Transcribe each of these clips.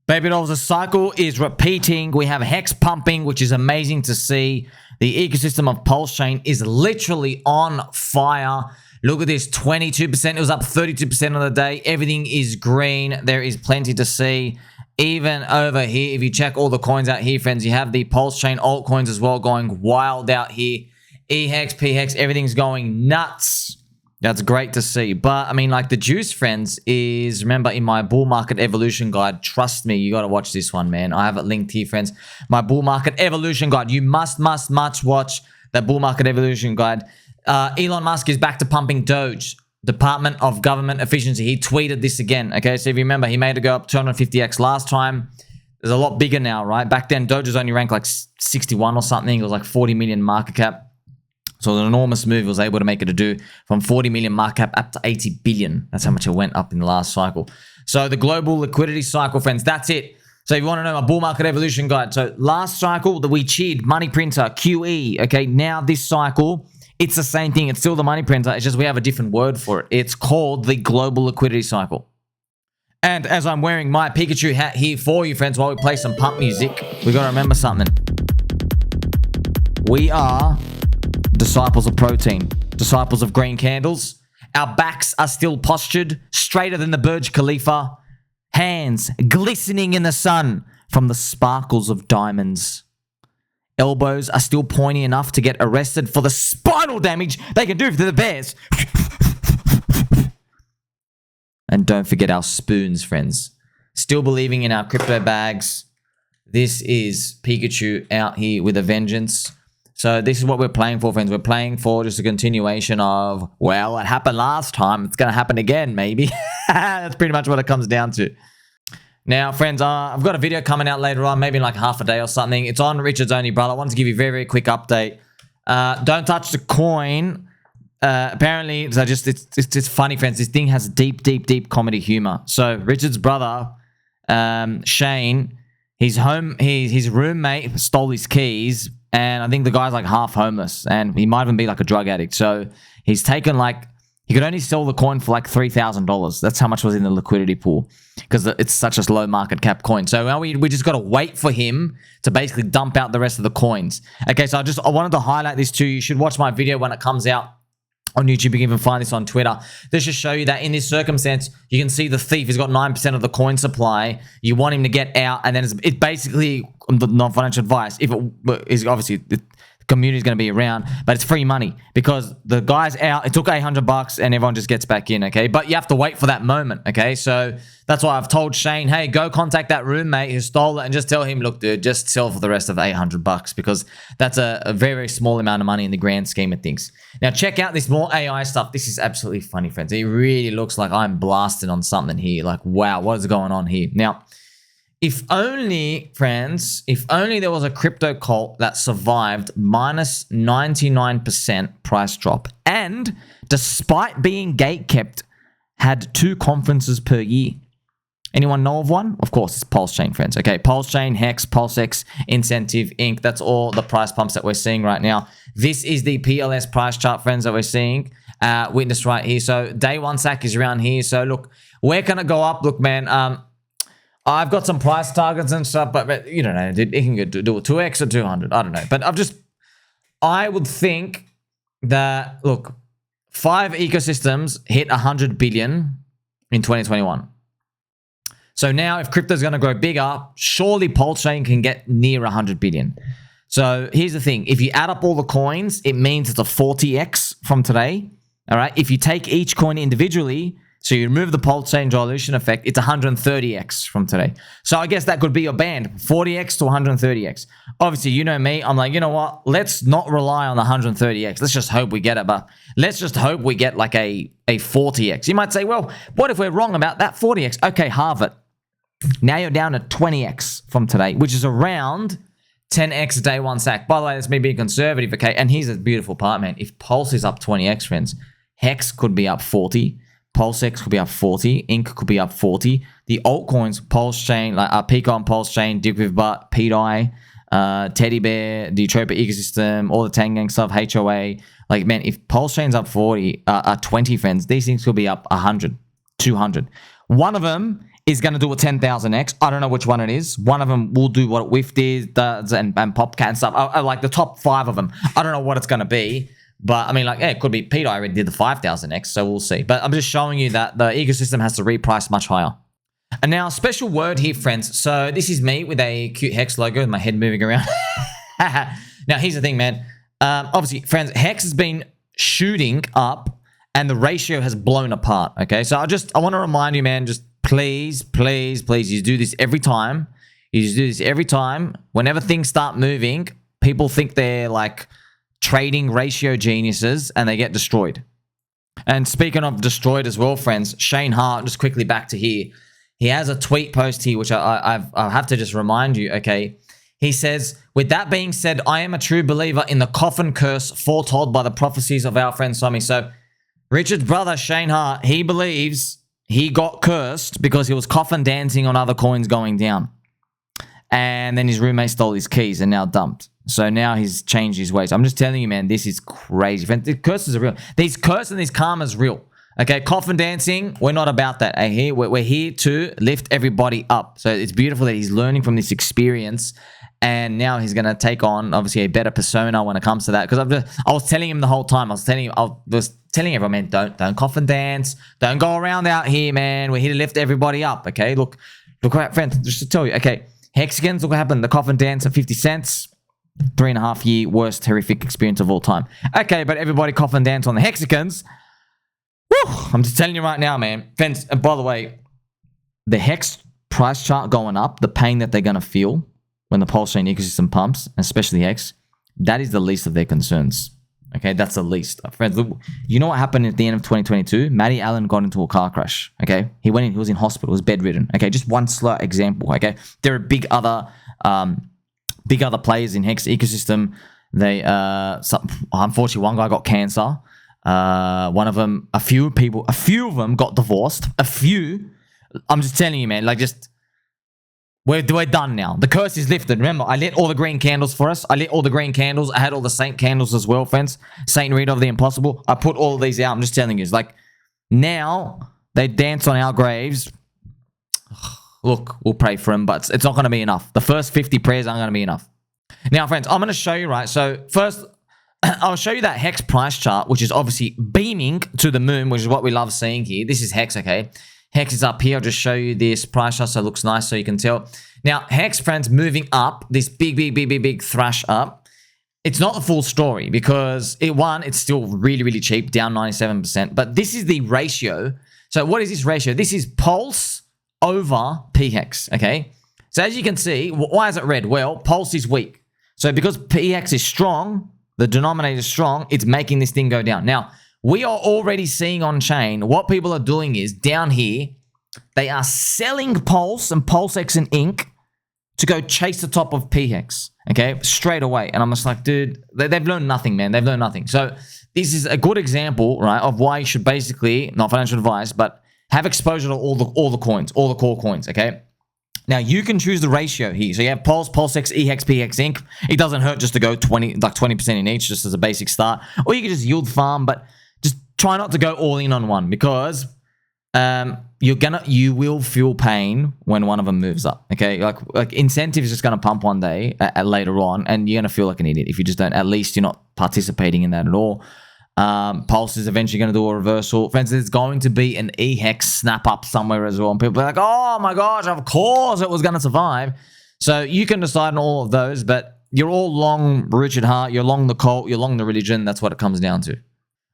Baby dolls, the cycle is repeating. We have HEX pumping, which is amazing to see. The ecosystem of PulseChain is literally on fire. Look at this, 22%. It was up 32% on the day. Everything is green. There is plenty to see. Even over here, if you check all the coins out here, friends, you have the PulseChain altcoins as well going wild out here. eHEX, pHEX, everything's going nuts. That's great to see. But, I mean, like, the juice, friends, is, remember, in my bull market evolution guide, trust me, you got to watch this one, man. I have it linked here, friends. My bull market evolution guide. You must watch that bull market evolution guide. Elon Musk is back to pumping Doge. Department of Government Efficiency. He tweeted this again, okay? So if you remember, he made it go up 250x last time. It's a lot bigger now, right? Back then, Doge was only ranked like 61 or something. It was like 40 million market cap. So it was an enormous move. It was able to make it to do from 40 million market cap up to 80 billion. That's how much it went up in the last cycle. So the global liquidity cycle, friends, that's it. So if you want to know my bull market evolution guide. So last cycle, we cheated money printer, QE. Okay, now this cycle, it's the same thing. It's still the money printer. It's just we have a different word for it. It's called the global liquidity cycle. And as I'm wearing my Pikachu hat here for you, friends, while we play some pump music, we got to remember something. We are disciples of protein, disciples of green candles. Our backs are still postured, straighter than the Burj Khalifa. Hands glistening in the sun from the sparkles of diamonds. Elbows are still pointy enough to get arrested for the spinal damage they can do to the bears. And don't forget our spoons, friends. Still believing in our crypto bags. This is Pikachu out here with a vengeance. So this is what we're playing for, friends. We're playing for just a continuation of, well, it happened last time. It's going to happen again, maybe. That's pretty much what it comes down to. Now, friends, I've got a video coming out later on, maybe in like half a day or something. It's on Richard's Only Brother. I wanted to give you a very, very quick update. Don't touch the coin. Apparently, so it's funny, friends. This thing has deep comedy humor. So Richard's brother, Shane, his roommate stole his keys, and I think the guy's like half homeless, and he might even be like a drug addict. So he's taken like, he could only sell the coin for like $3,000. That's how much was in the liquidity pool because it's such a low market cap coin. So now we just got to wait for him to basically dump out the rest of the coins. Okay, so I wanted to highlight this to you. You should watch my video when it comes out on YouTube. You can even find this on Twitter. This should show you that in this circumstance, you can see the thief has got 9% of the coin supply. You want him to get out, and then it's basically non-financial advice. If it is obviously the community is going to be around, but it's free money because the guy's out. It took $800 and everyone just gets back in, okay? But you have to wait for that moment, okay? So that's why I've told Shane, hey, go contact that roommate who stole it and just tell him, look, dude, just sell for the rest of the $800 because that's a very, very small amount of money in the grand scheme of things. Now, check out this more AI stuff. This is absolutely funny, friends. It really looks like I'm blasting on something here. Like, wow, what is going on here? Now, if only, friends, if only there was a crypto cult that survived minus 99% price drop and despite being gatekept had 2 conferences per year. Anyone know of one? Of course, it's PulseChain, friends. Okay, PulseChain, HEX, PulseX, Incentive, Inc. That's all the price pumps that we're seeing right now. This is the PLS price chart, friends, that we're seeing. Witness right here. So day one sack is around here. So look, where can it go up? Look, man, I've got some price targets and stuff, but you don't know, dude, it can do a 2x or 200. I don't know. But I would think that, look, 5 ecosystems hit 100 billion in 2021. So now if crypto is going to grow bigger, surely PulseChain can get near 100 billion. So here's the thing. If you add up all the coins, it means it's a 40x from today. All right. If you take each coin individually, so you remove the PulseChain dilution effect, it's 130x from today. So I guess that could be your band, 40x to 130x. Obviously, you know me. I'm like, you know what? Let's not rely on the 130x. Let's just hope we get it. But let's just hope we get like a 40x. You might say, well, what if we're wrong about that 40x? Okay, halve it. Now you're down to 20x from today, which is around 10x day one sack. By the way, that's me being conservative, okay? And here's the beautiful part, man. If Pulse is up 20x, friends, HEX could be up 40. PulseX could be up 40. Inc could be up 40. The altcoins, PulseChain, like Pika on PulseChain, DickWifButt, PTGC, Teddy Bear, the Tropa ecosystem, all the Tangang stuff, HOA. Like, man, if PulseChain's up 20, friends, these things could be up 100, 200. One of them is going to do a 10,000x. I don't know which one it is. One of them will do what WIF does and Popcat and stuff. I like the top 5 of them. I don't know what it's going to be. But, I mean, like, yeah, it could be Peter already did the 5,000x, so we'll see. But I'm just showing you that the ecosystem has to reprice much higher. And now, special word here, friends. So this is me with a cute HEX logo with my head moving around. Now, here's the thing, man. Obviously, friends, HEX has been shooting up and the ratio has blown apart, okay? So I want to remind you, man, just please, please, please, you do this every time. You just do this every time. Whenever things start moving, people think they're like trading ratio geniuses and they get destroyed. And speaking of destroyed as well, friends, Shane Hart, just quickly back to here. He has a tweet post here, which I have to just remind you, okay? He says, with that being said, I am a true believer in the coffin curse foretold by the prophecies of our friend Sommi. So Richard's brother, Shane Hart, he believes he got cursed because he was coffin dancing on other coins going down. And then his roommate stole his keys and now dumped. So now he's changed his ways. I'm just telling you, man, this is crazy. The curses are real. These curses and these karmas real. Okay, coffin dancing, we're not about that. We're here to lift everybody up. So it's beautiful that he's learning from this experience. And now he's going to take on, obviously, a better persona when it comes to that. Because I was telling him the whole time. I was telling everyone, man, don't coffin dance. Don't go around out here, man. We're here to lift everybody up, okay? Look, friends, just to tell you, okay, Hexagons, look what happened. The coffin dance at 50 cents. 3.5 year worst horrific experience of all time. Okay, but everybody coffin dance on the Hexagons. Woo! I'm just telling you right now, man. Friends, and by the way, the HEX price chart going up, the pain that they're going to feel when the PulseChain ecosystem pumps, especially HEX, that is the least of their concerns. Okay, that's the least. Friends, look, you know what happened at the end of 2022? Matty Allin got into a car crash. Okay, he was in hospital, he was bedridden. Okay, just one slight example. Okay, there are big other players in HEX ecosystem. They unfortunately one guy got cancer. One of them, a few of them got divorced. I'm just telling you, man, like just we're done now. The curse is lifted. Remember, I lit all the green candles for us. I lit all the green candles. I had all the Saint candles as well, friends. Saint Rita of the Impossible. I put all of these out. I'm just telling you, it's like now they dance on our graves. Look, we'll pray for him, but it's not going to be enough. The first 50 prayers aren't going to be enough. Now, friends, I'm going to show you, right? So first, I'll show you that HEX price chart, which is obviously beaming to the moon, which is what we love seeing here. This is HEX, okay? HEX is up here. I'll just show you this price chart so it looks nice so you can tell. Now, HEX, friends, moving up, this big thrash up. It's not the full story because it's still really, really cheap, down 97%. But this is the ratio. So what is this ratio? This is Pulse over pHEX, okay? So as you can see, why is it red? Well, Pulse is weak. So because pHEX is strong, the denominator is strong, it's making this thing go down. Now, we are already seeing on chain, what people are doing is down here, they are selling Pulse and PulseX and Inc. to go chase the top of pHEX, okay? Straight away. And I'm just like, dude, they've learned nothing, man. They've learned nothing. So this is a good example, right, of why you should basically, not financial advice, but have exposure to all the coins, all the core coins, okay? Now, you can choose the ratio here. So you have Pulse, PulseX, eHEX, pHEX, Inc. It doesn't hurt just to go 20% in each, just as a basic start. Or you can just yield farm, but just try not to go all in on one because you will feel pain when one of them moves up, okay? Like incentive is just going to pump one day later on, and you're going to feel like an idiot if you just don't. At least you're not participating in that at all. Pulse is eventually going to do a reversal. Friends, there's going to be an eHEX snap up somewhere as well. And people are like, oh my gosh, of course it was going to survive. So you can decide on all of those, but you're all long Richard Hart, you're long the cult, you're long the religion. That's what it comes down to.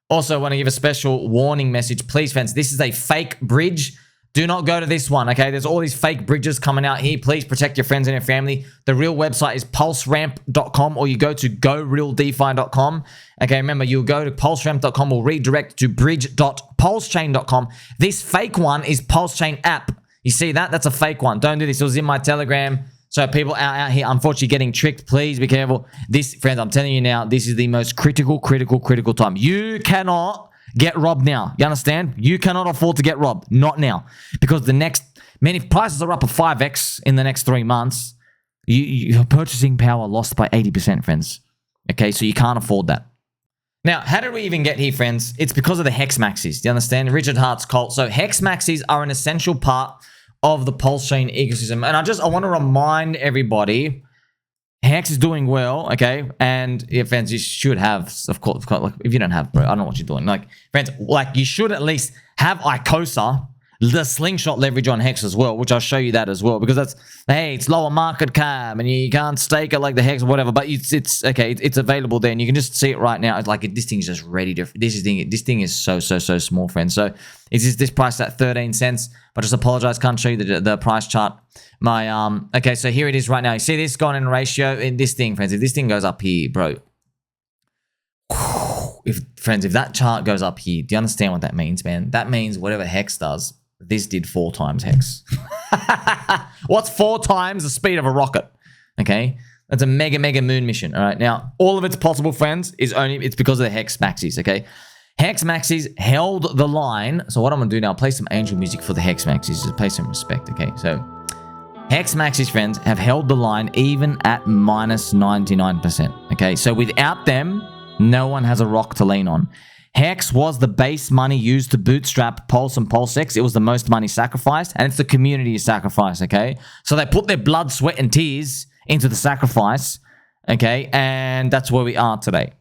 Also, I want to give a special warning message. Please, friends, this is a fake bridge. Do not go to this one, okay? There's all these fake bridges coming out here. Please protect your friends and your family. The real website is pulseramp.com, or you go to gorealdefi.com. Okay, remember, you'll go to pulseramp.com or redirect to bridge.pulsechain.com. This fake one is PulseChain app. You see that? That's a fake one. Don't do this. It was in my Telegram. So people out here, unfortunately, getting tricked. Please be careful. This, friends, I'm telling you now, this is the most critical time. You cannot get robbed now. You understand? You cannot afford to get robbed. Not now. Because if prices are up a 5x in the next 3 months, your purchasing power lost by 80%, friends. Okay, so you can't afford that. Now, how did we even get here, friends? It's because of the HEX Maxis. Do you understand? Richard Hart's cult. So HEX Maxis are an essential part of the PulseChain ecosystem. And I want to remind everybody, HEX is doing well, okay? And yeah, friends, you should have, of course, like, if you don't have, bro, I don't know what you're doing. Like, friends, like, you should at least have Icosa, the Slingshot leverage on HEX as well, which I'll show you that as well, because that's, hey, it's lower market cap and you can't stake it like the HEX or whatever, but it's okay, it's available there and you can just see it right now. It's like, this thing's just ready to, this thing is so small, friends. So is this priced at 13 cents? But just apologize, can't show you the price chart. Okay, so here it is right now. You see this going in ratio in this thing, friends. If this thing goes up here, bro, if that chart goes up here, do you understand what that means, man? That means whatever HEX does, this did 4 times HEX. What's 4 times the speed of a rocket? Okay, that's a mega moon mission. All right, now all of it's possible, friends. It's because of the HEX Maxis. Okay, HEX Maxis held the line. So what I'm gonna do now, play some angel music for the HEX Maxis. Just pay some respect. Okay, so HEX Maxis, friends, have held the line even at minus 99%. Okay, so without them, no one has a rock to lean on. HEX was the base money used to bootstrap Pulse and PulseX. It was the most money sacrificed, and it's the community sacrifice, okay? So they put their blood, sweat, and tears into the sacrifice, okay? And that's where we are today.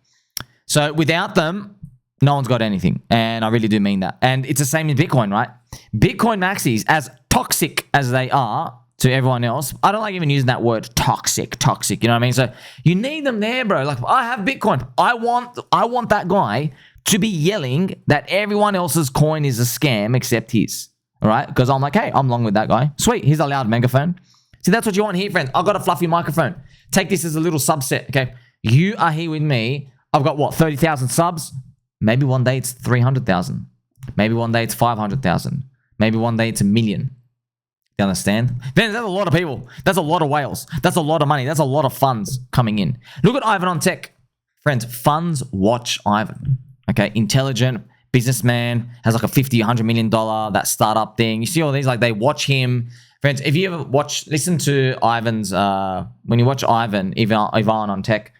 So without them, no one's got anything, and I really do mean that. And it's the same in Bitcoin, right? Bitcoin maxis, as toxic as they are to everyone else, I don't like even using that word toxic, you know what I mean? So you need them there, bro. Like, I have Bitcoin. I want that guy to be yelling that everyone else's coin is a scam except his, all right? Because I'm like, hey, I'm along with that guy. Sweet, he's a loud megaphone. See, that's what you want here, friends. I've got a fluffy microphone. Take this as a little subset, okay? You are here with me. I've got, what, 30,000 subs? Maybe one day it's 300,000. Maybe one day it's 500,000. Maybe one day it's 1 million. You understand? Then that's a lot of people. That's a lot of whales. That's a lot of money. That's a lot of funds coming in. Look at Ivan on tech. Friends, funds watch Ivan. Okay, intelligent businessman, has like a $50, $100 million, that startup thing. You see all these, like, they watch him. Friends, if you ever listen to Ivan's, when you watch Ivan on tech,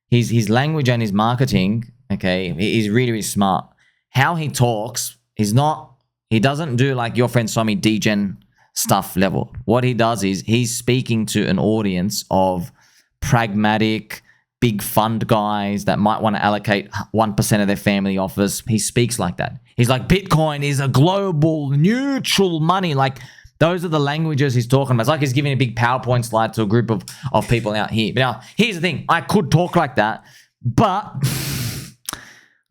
his language and his marketing, okay, he's really smart. How he talks, he doesn't do like your friend Sommi degen stuff level. What he does is he's speaking to an audience of pragmatic, big fund guys that might want to allocate 1% of their family office. He speaks like that. He's like, Bitcoin is a global neutral money. Like, those are the languages he's talking about. It's like he's giving a big PowerPoint slide to a group of people out here. But now, here's the thing. I could talk like that, but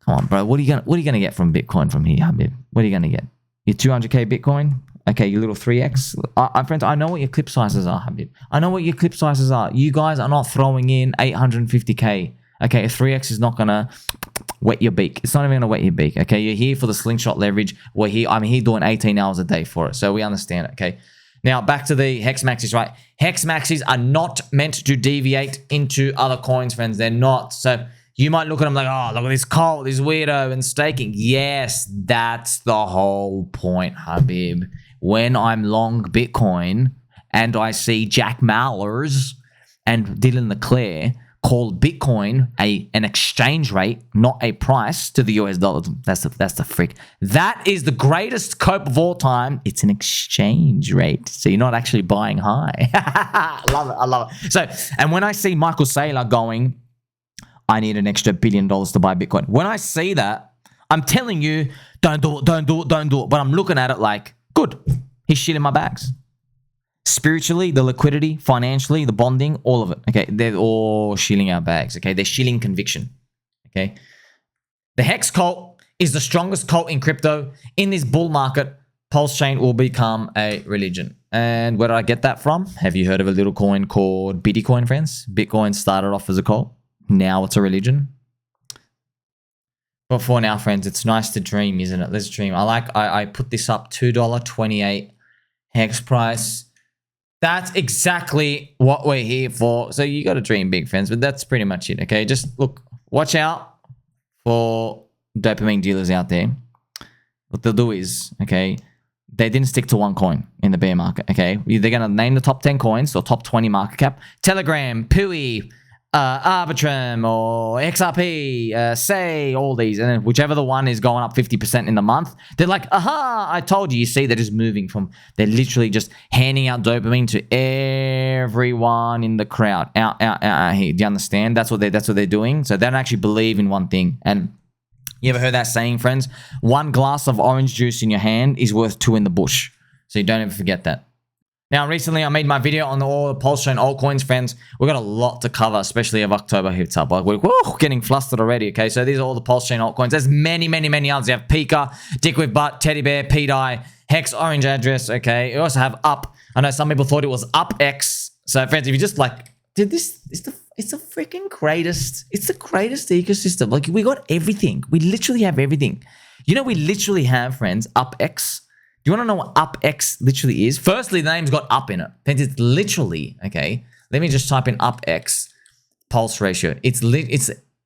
come on, bro. What are you gonna get from Bitcoin from here, Habib? What are you gonna get? Your 200K Bitcoin? Okay, your little 3x. Friends, I know what your clip sizes are, Habib. I know what your clip sizes are. You guys are not throwing in 850K. Okay, a 3x is not going to wet your beak. It's not even going to wet your beak. Okay, you're here for the Slingshot leverage. I'm here doing 18 hours a day for it. So we understand it, okay? Now, back to the HEX Maxis, right? HEX Maxis are not meant to deviate into other coins, friends. They're not. So you might look at them like, oh, look at this cult, this weirdo, and staking. Yes, that's the whole point, Habib. When I'm long Bitcoin and I see Jack Mallers and Dylan Leclerc call Bitcoin an exchange rate, not a price to the US dollar. That's the freak. That is the greatest cope of all time. It's an exchange rate. So you're not actually buying high. I love it. So, and when I see Michael Saylor going, I need an extra $1 billion to buy Bitcoin. When I see that, I'm telling you, don't do it. But I'm looking at it like, good. He's shitting my bags. Spiritually, the liquidity, financially, the bonding, all of it. Okay, they're all shilling our bags. Okay, they're shilling conviction. Okay, the HEX Cult is the strongest cult in crypto. In this bull market, PulseChain will become a religion. And where did I get that from? Have you heard of a little coin called Bitcoin, friends? Bitcoin started off as a cult. Now it's a religion. But for now, friends, it's nice to dream, isn't it? Let's dream. I put this up, $2.28 HEX price. That's exactly what we're here for. So you got to dream big, friends, but that's pretty much it, okay? Just look, watch out for dopamine dealers out there. What they'll do is, okay, they didn't stick to one coin in the bear market, okay? They're going to name the top 10 coins or top 20 market cap. Telegram, Pui, Arbitrum or XRP, say all these, and then whichever the one is going up 50% in the month, they're like, aha, I told you. You see, they're just moving from, they're literally just handing out dopamine to everyone in the crowd. Out here. Do you understand? That's what they're doing. So they don't actually believe in one thing. And you ever heard that saying, friends? One glass of orange juice in your hand is worth two in the bush. So you don't ever forget that. Now, recently I made my video on all the PulseChain altcoins, friends. We've got a lot to cover, especially if October hits up. Like, we're getting flustered already, okay? So these are all the PulseChain altcoins. There's many, many, many others. You have Pika, DickWifButt, Teddy Bear, PDI, HEX Orange Address, okay? You also have Up. I know some people thought it was UpX. So, friends, if you just like, dude, it's the freaking greatest. It's the greatest ecosystem. Like, we got everything. We literally have everything. You know, we literally have, friends, UpX. Do you want to know what UpX literally is? Firstly, the name's got up in it. It's literally, okay, let me just type in UpX pulse ratio.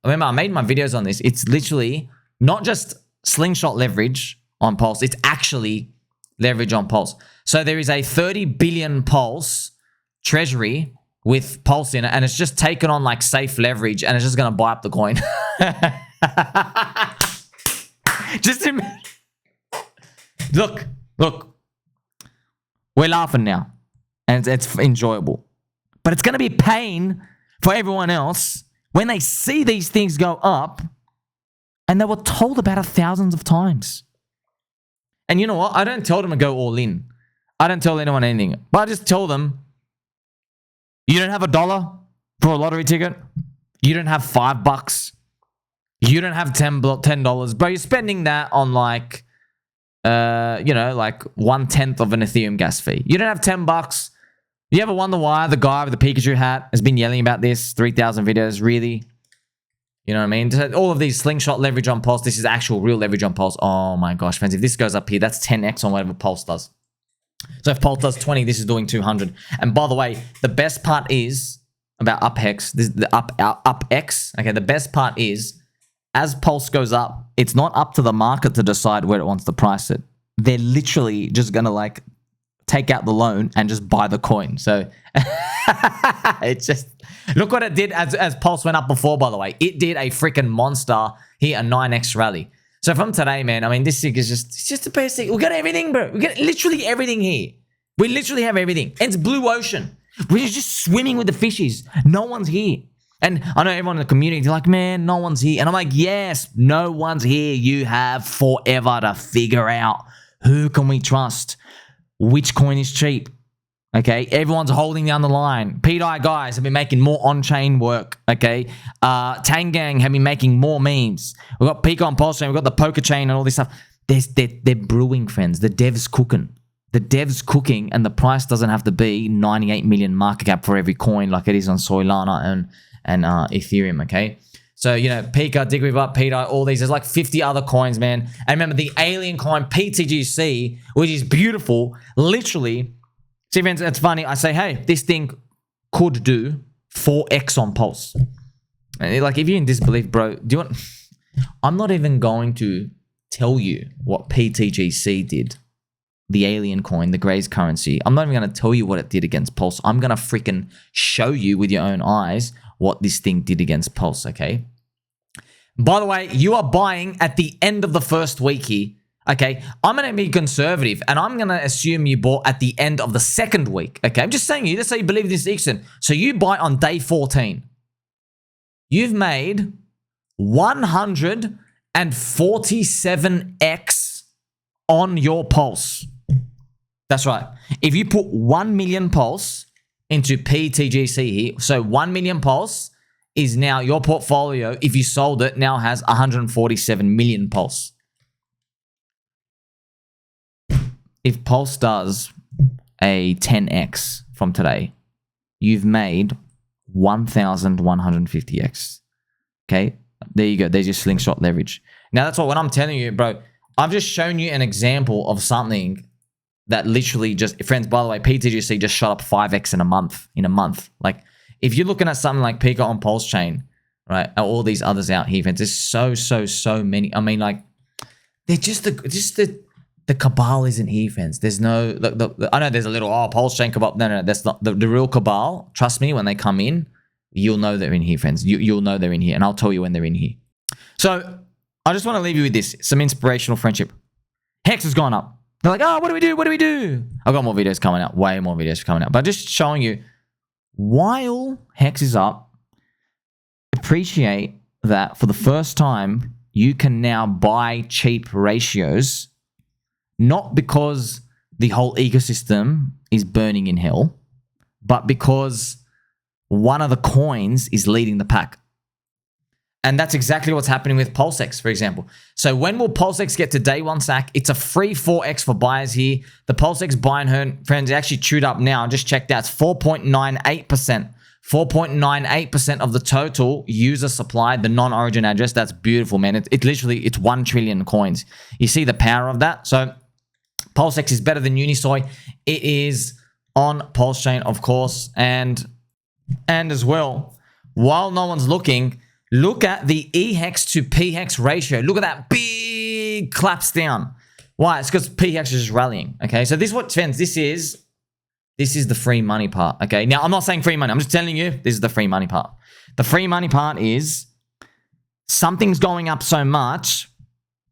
Remember, I made my videos on this. It's literally not just slingshot leverage on pulse. It's actually leverage on pulse. So there is a 30 billion pulse treasury with pulse in it, and it's just taken on like safe leverage, and it's just going to buy up the coin. Just imagine. Look, we're laughing now, and it's enjoyable. But it's going to be pain for everyone else when they see these things go up, and they were told about it thousands of times. And you know what? I don't tell them to go all in. I don't tell anyone anything. But I just tell them, you don't have $1 for a lottery ticket? You don't have $5? You don't have $10? Bro, you're spending that on like... you know, like 1/10 of an Ethereum gas fee. You don't have $10. You ever wonder why the guy with the Pikachu hat has been yelling about this? 3,000 videos, really? You know what I mean? All of these slingshot leverage on Pulse. This is actual real leverage on Pulse. Oh my gosh, friends. If this goes up here, that's 10x on whatever Pulse does. So if Pulse does 20, this is doing 200. And by the way, the best part is about UpHEX. This is the UpX. Okay, the best part is, as Pulse goes up, it's not up to the market to decide where it wants to price it. They're literally just going to like take out the loan and just buy the coin. So it's just, look what it did as Pulse went up before, by the way. It did a freaking monster here, a 9x rally. So from today, man, I mean, this thing is just, it's just the best thing. We got everything, bro. We got literally everything here. We literally have everything. And it's blue ocean. We're just swimming with the fishes. No one's here. And I know everyone in the community, they're like, man, no one's here. And I'm like, yes, no one's here. You have forever to figure out who can we trust, which coin is cheap. Okay, everyone's holding down the line. PDI guys have been making more on-chain work. Okay, Tangang have been making more memes. We've got Pika on PulseChain. We've got the PokerChain and all this stuff. They're brewing, friends. The dev's cooking. The dev's cooking, and the price doesn't have to be 98 million market cap for every coin like it is on Solana and Ethereum, okay? So, you know, Pika, DickWifButt, PTGC, all these. There's like 50 other coins, man. And remember, the alien coin PTGC, which is beautiful, literally. See, friends, it's funny. I say, hey, this thing could do 4x on Pulse. And like, if you're in disbelief, bro, do you want... I'm not even going to tell you what PTGC did. The alien coin, the Grays currency. I'm not even going to tell you what it did against Pulse. I'm going to freaking show you with your own eyes what this thing did against Pulse, okay? By the way, you are buying at the end of the first week here, okay? I'm going to be conservative, and I'm going to assume you bought at the end of the second week, okay? I'm just saying, let's say you believe this ICSA. So you buy on day 14. You've made 147x on your Pulse. That's right. If you put 1 million Pulse into PTGC here, so 1 million Pulse is now your portfolio, if you sold it, now has 147 million Pulse. If Pulse does a 10x from today, you've made 1,150x. Okay? There you go. There's your slingshot leverage. Now, that's what when I'm telling you, bro, I've just shown you an example of something that literally just, friends, by the way, PTGC just shot up 5x in a month. Like, if you're looking at something like Pika on PulseChain, right, all these others out here, friends, there's so many. I mean, like, they're just the cabal isn't here, friends. There's no, look, I know there's a little, PulseChain cabal. No, that's not the real cabal. Trust me, when they come in, you'll know they're in here, friends. You'll know they're in here, and I'll tell you when they're in here. So I just want to leave you with this, some inspirational friendship. HEX has gone up. They're like, oh, what do we do? What do we do? I've got more videos coming out, way more videos coming out. But just showing you, while HEX is up, appreciate that for the first time, you can now buy cheap ratios, not because the whole ecosystem is burning in hell, but because one of the coins is leading the pack. And that's exactly what's happening with PulseX, for example. So when will PulseX get to day one sack? It's a free 4x for buyers here. The PulseX buy and earn, friends, actually chewed up now. I just checked out. It's 4.98%. 4.98% of the total user supply, the non-origin address. That's beautiful, man. It literally, it's 1 trillion coins. You see the power of that? So PulseX is better than Unisoy. It is on PulseChain, of course. And as well, while no one's looking, look at the eHEX to pHEX ratio. Look at that big claps down. Why? It's because pHEX is just rallying. Okay, so this is what, friends, this is the free money part. Okay, now I'm not saying free money. I'm just telling you this is the free money part. The free money part is something's going up so much,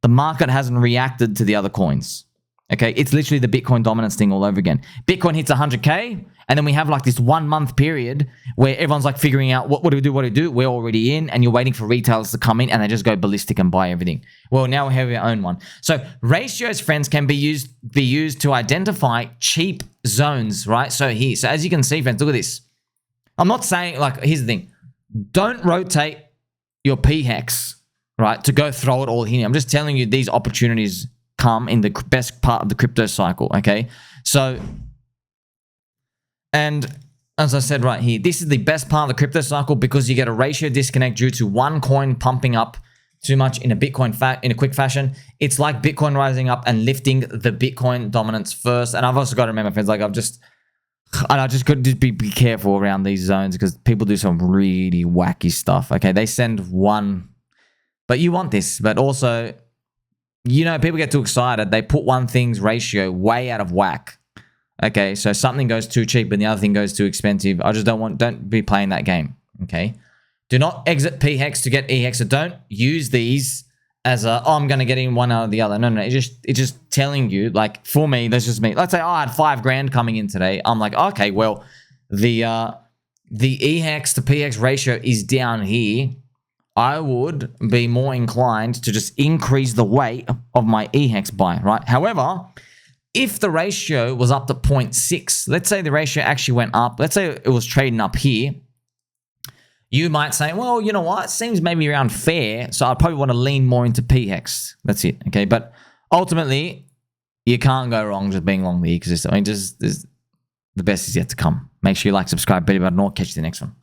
the market hasn't reacted to the other coins. Okay, it's literally the Bitcoin dominance thing all over again. Bitcoin hits 100K, and then we have like this 1 month period where everyone's like figuring out what do we do, what do we do? We're already in, and you're waiting for retailers to come in, and they just go ballistic and buy everything. Well, now we have our own one. So ratios, friends, can be used to identify cheap zones, right? So as you can see, friends, look at this. I'm not saying, like, here's the thing. Don't rotate your pHEX, right, to go throw it all here. I'm just telling you these opportunities come in the best part of the crypto cycle, okay? So, and as I said right here, this is the best part of the crypto cycle because you get a ratio disconnect due to one coin pumping up too much in a quick fashion. It's like Bitcoin rising up and lifting the Bitcoin dominance first. And I've also got to remember, friends, like I just got to be careful around these zones because people do some really wacky stuff, okay? They send one, but you want this, but also, you know, people get too excited. They put one thing's ratio way out of whack. Okay, so something goes too cheap and the other thing goes too expensive. I just don't be playing that game, okay? Do not exit pHEX to get eHEX. So don't use these as a, oh, I'm going to get in one out of the other. No. It's just telling you, like, for me, that's just me. Let's say, oh, I had $5,000 coming in today. I'm like, okay, well, the eHEX to pHEX ratio is down here. I would be more inclined to just increase the weight of my eHEX buy, right? However, if the ratio was up to 0.6, let's say the ratio actually went up, let's say it was trading up here, you might say, well, you know what? It seems maybe around fair, so I probably want to lean more into pHEX. That's it, okay? But ultimately, you can't go wrong just being long the ecosystem. I mean, the best is yet to come. Make sure you like, subscribe, bell button, or catch you the next one.